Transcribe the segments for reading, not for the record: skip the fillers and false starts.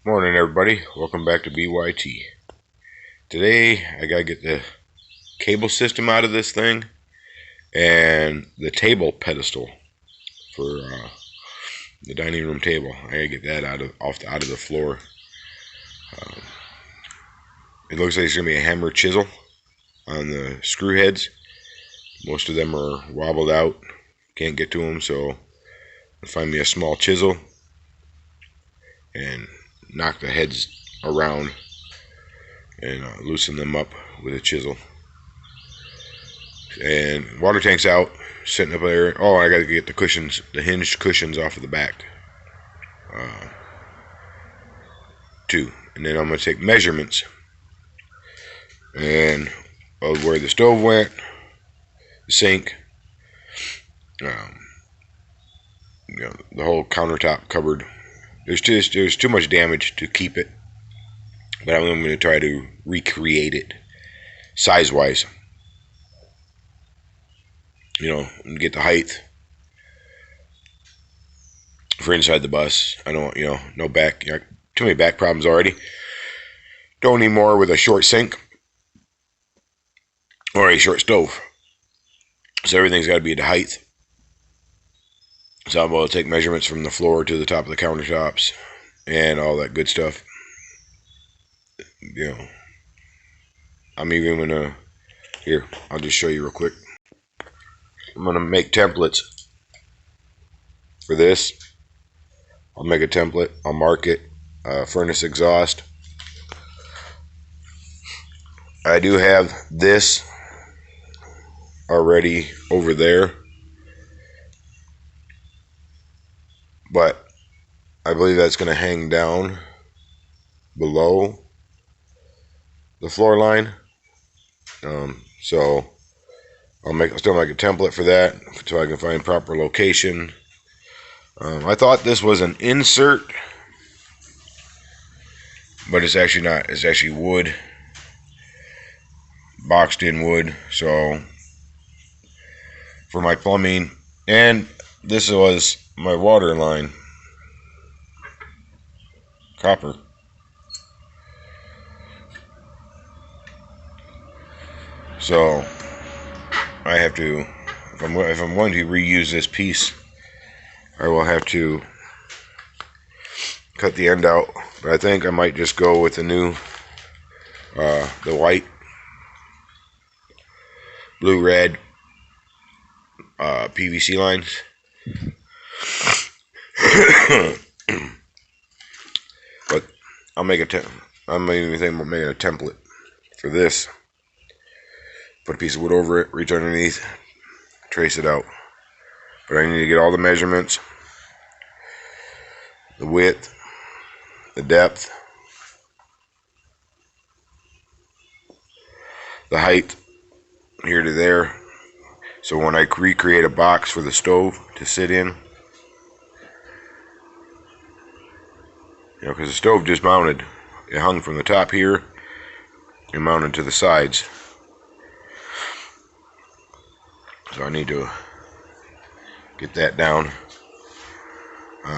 Morning everybody, welcome back to BYT. Today I gotta get the cable system out of this thing and the table pedestal for the dining room table. I gotta get that out of the floor. It looks like it's gonna be a hammer chisel on the screw heads. Most of them are wobbled out, can't get to them, so I'll find me a small chisel and knock the heads around and loosen them up with a chisel. And water tank's out, sitting up there. Oh, I gotta get the cushions, the hinged cushions off of the back too. And then I'm gonna take measurements and of where the stove went, the sink, the whole countertop cupboard. There's too much damage to keep it, but I'm going to try to recreate it size-wise. And get the height for inside the bus. I don't, no back, too many back problems already. Don't need more with a short sink or a short stove. So everything's got to be the height. So I'm able to take measurements from the floor to the top of the countertops and all that good stuff. I'm even gonna, here, I'll just show you real quick. I'm gonna make templates for this. I'll make a template, I'll mark it, furnace exhaust. I do have this already over there, but I believe that's going to hang down below the floor line. So I'll still make a template for that so I can find proper location. I thought this was an insert, but it's actually not. It's actually wood, boxed in wood. So for my plumbing, and this was my water line, copper. So I have to, if I'm going to reuse this piece, I will have to cut the end out. But I think I might just go with the new, the white, blue, red PVC lines. But I'll make I'm even thinking about making a template for this. Put a piece of wood over it, reach underneath, trace it out. But I need to get all the measurements, the width, the depth, the height here to there. So when I recreate a box for the stove to sit in, because the stove just mounted, it hung from the top here and mounted to the sides. So I need to get that down.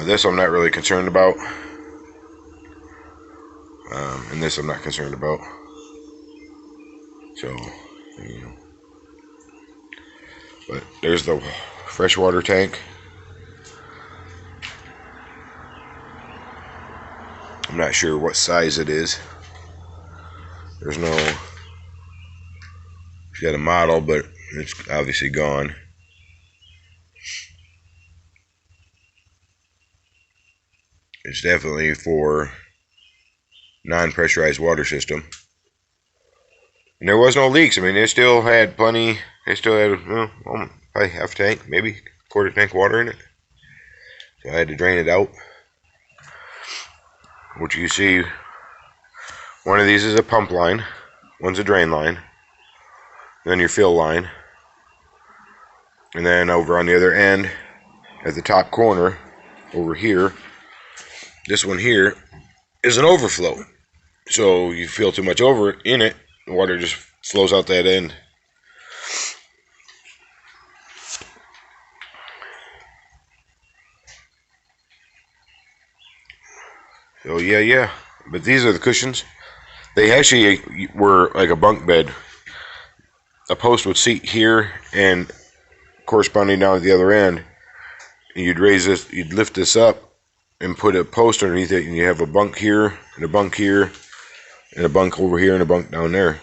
This I'm not really concerned about. And this I'm not concerned about. So, But there's the freshwater tank. I'm not sure what size it is. There's no... It's got a model, but it's obviously gone. It's definitely for non-pressurized water system. And there was no leaks. I mean, they still had plenty. They still had, probably half a tank, maybe quarter tank water in it. So I had to drain it out. Which you see, one of these is a pump line, one's a drain line, then your fill line, and then over on the other end, at the top corner, over here, this one here is an overflow. So you feel too much over it in it, the water just flows out that end. So yeah. But these are the cushions. They actually were like a bunk bed. A post would seat here and corresponding down at the other end. And you'd raise this, you'd lift this up and put a post underneath it, and you have a bunk here and a bunk here and a bunk over here and a bunk down there.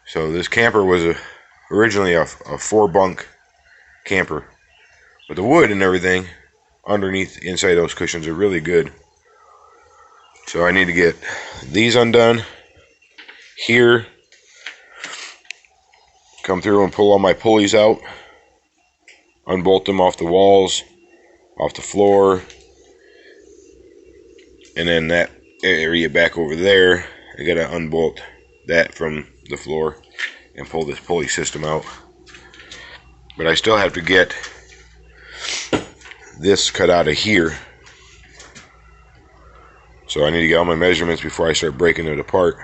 So this camper was originally a 4-bunk camper, but the wood and everything underneath inside those cushions are really good. So I need to get these undone here, come through and pull all my pulleys out, unbolt them off the walls, off the floor, and then that area back over there, I gotta unbolt that from the floor and pull this pulley system out. But I still have to get this cut out of here. So I need to get all my measurements before I start breaking it apart.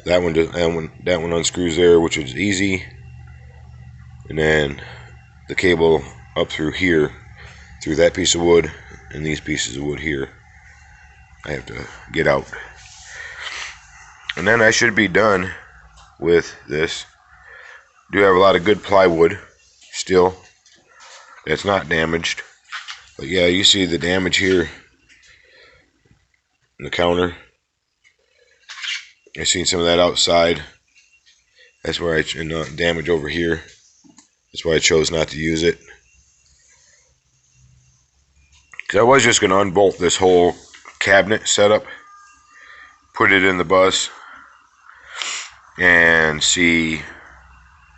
That one unscrews there, which is easy. And then the cable up through here, through that piece of wood and these pieces of wood here, I have to get out. And then I should be done with this. Do have a lot of good plywood still. That's not damaged. But yeah, you see the damage here in the counter. I seen some of that outside. That's where and damage over here. That's why I chose not to use it. Because I was just going to unbolt this whole cabinet setup, put it in the bus, and see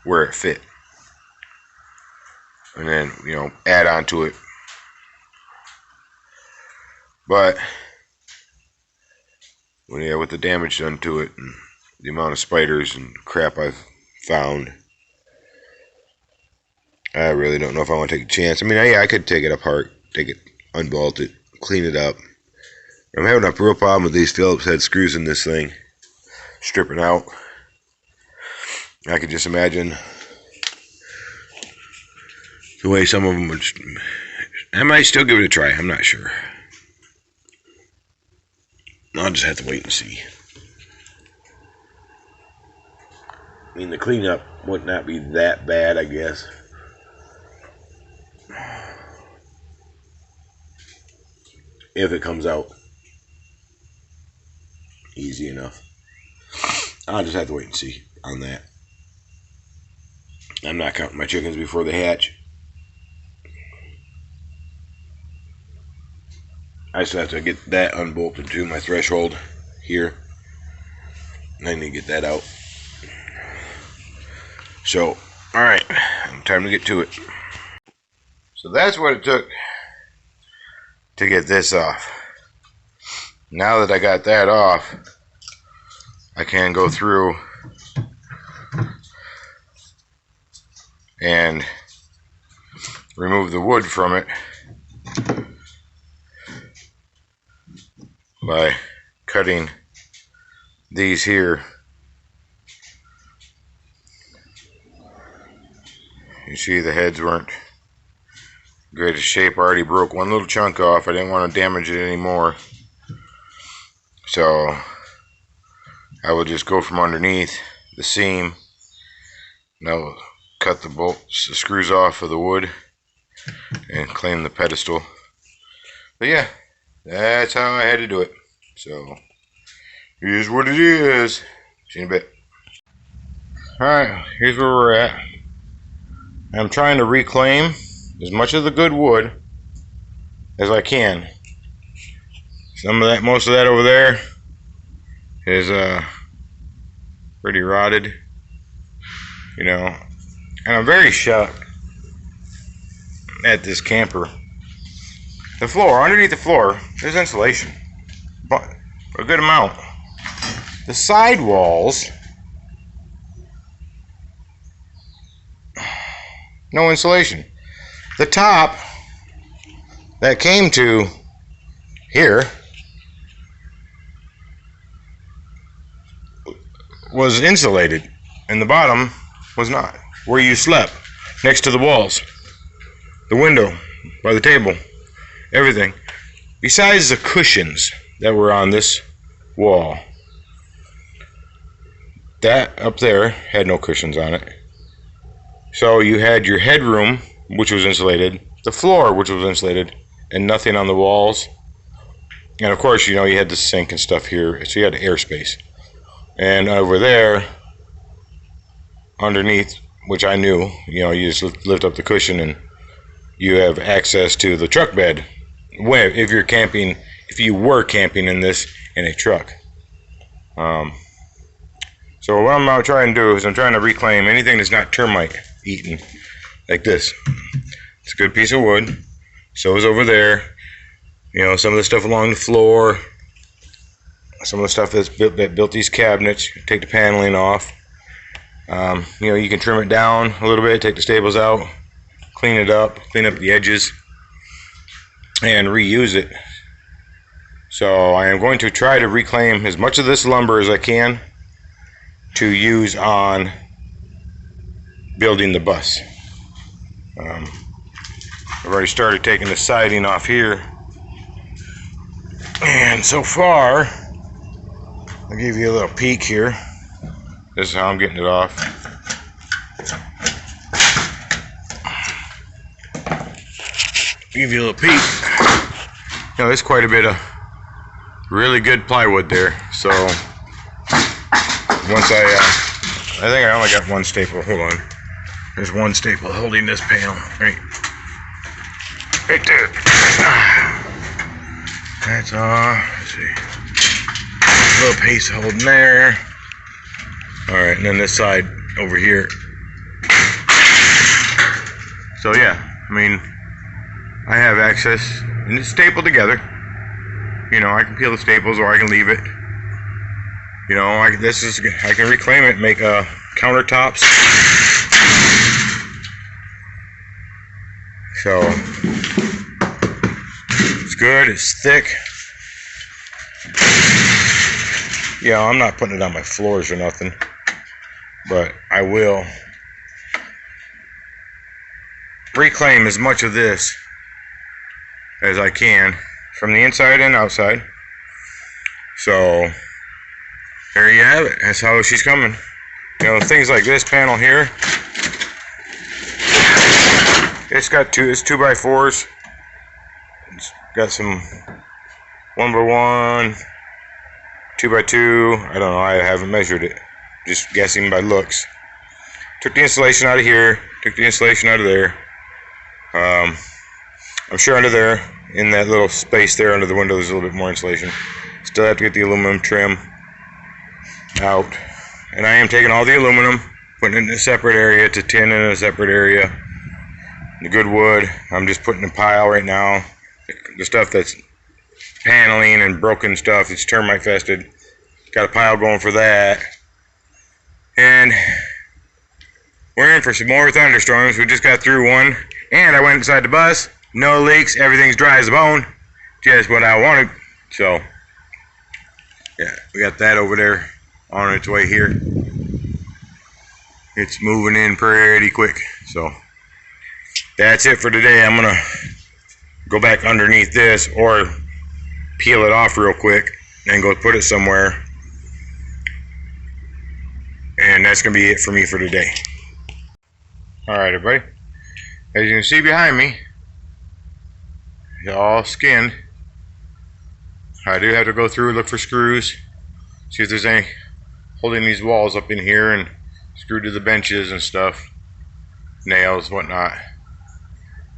where it fit. And then, add on to it. But with the damage done to it and the amount of spiders and crap I've found, I really don't know if I want to take a chance. I mean, I could take it apart, unbolt it, clean it up. I'm having a real problem with these Phillips head screws in this thing, stripping out. I could just imagine the way some of them would. I might still give it a try. I'm not sure. I'll just have to wait and see. I mean, the cleanup would not be that bad, I guess. If it comes out easy enough. I'll just have to wait and see on that. I'm not counting my chickens before they hatch. I still have to get that unbolted to my threshold here. I need to get that out. So, alright, time to get to it. So that's what it took to get this off. Now that I got that off, I can go through and remove the wood from it by cutting these here. You see the heads weren't greatest shape. I already broke one little chunk off. I didn't want to damage it anymore. So I will just go from underneath the seam. Now we'll cut the screws off of the wood and clean the pedestal. But yeah, that's how I had to do it. So here's what it is. See you in a bit. Alright, here's where we're at. I'm trying to reclaim as much of the good wood as I can. Most of that over there is pretty rotted, and I'm very shocked at this camper. The floor, underneath the floor, there's insulation, but a good amount. The side walls, no insulation. The top that came to here was insulated, and the bottom was not. Where you slept, next to the walls, the window, by the table, everything. besides the cushions that were on this wall, that up there had no cushions on it. So you had your headroom, which was insulated, the floor, which was insulated, and nothing on the walls. And of course, you know, you had the sink and stuff here, so you had airspace. And over there, underneath, which I knew, you know, you just lift up the cushion and you have access to the truck bed. If you're camping, if you were camping in this in a truck. So what I'm now trying to do is I'm trying to reclaim anything that's not termite eaten, like this. It's a good piece of wood. So is over there. You know, some of the stuff along the floor, some of the stuff that built these cabinets. Take the paneling off. You know, you can trim it down a little bit, take the staples out, clean it up, clean up the edges, and reuse it. So I am going to try to reclaim as much of this lumber as I can to use on building the bus. I've already started taking the siding off here, and so far I'll give you a little peek here. This is how I'm getting it off. Give you a little peek. You know, there's quite a bit of really good plywood there. So once I think I only got one staple. Hold on. There's one staple holding this panel. Right there. That's all. Let's see. A little piece holding there. Alright, and then this side over here. So yeah, I mean, I have access, and it's stapled together. You know, I can peel the staples or I can leave it. You know, I can reclaim it, make countertops. So it's good, it's thick. Yeah, I'm not putting it on my floors or nothing, but I will reclaim as much of this as I can from the inside and outside. So there you have it. That's how she's coming. You know, things like this panel here, it's 2x4s. It's got some 1x1, 2x2. I don't know, I haven't measured it, just guessing by looks. Took the insulation out of here, took the insulation out of there. I'm sure under there, in that little space there under the window, there's a little bit more insulation. Still have to get the aluminum trim out. And I am taking all the aluminum, putting it in a separate area, to tin in a separate area. The good wood, I'm just putting in a pile right now. The stuff that's paneling and broken stuff, it's termite infested. Got a pile going for that. And we're in for some more thunderstorms. We just got through one. And I went inside the bus. No leaks. Everything's dry as a bone. Just what I wanted. So, yeah, we got that over there on its way here. It's moving in pretty quick. So, that's it for today. I'm going to go back underneath this or peel it off real quick and go put it somewhere. And that's going to be it for me for today. Alright, everybody. As you can see behind me, it's all skinned. I do have to go through and look for screws, see if there's any holding these walls up in here and screwed to the benches and stuff, nails, whatnot.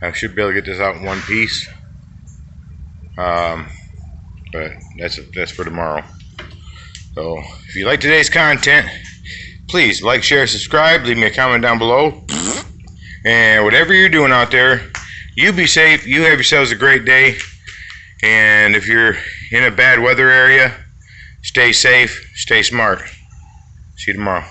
I should be able to get this out in one piece, but that's for tomorrow. So if you like today's content, please like, share, subscribe, leave me a comment down below. And whatever you're doing out there, you be safe, you have yourselves a great day. And if you're in a bad weather area, stay safe, stay smart. See you tomorrow.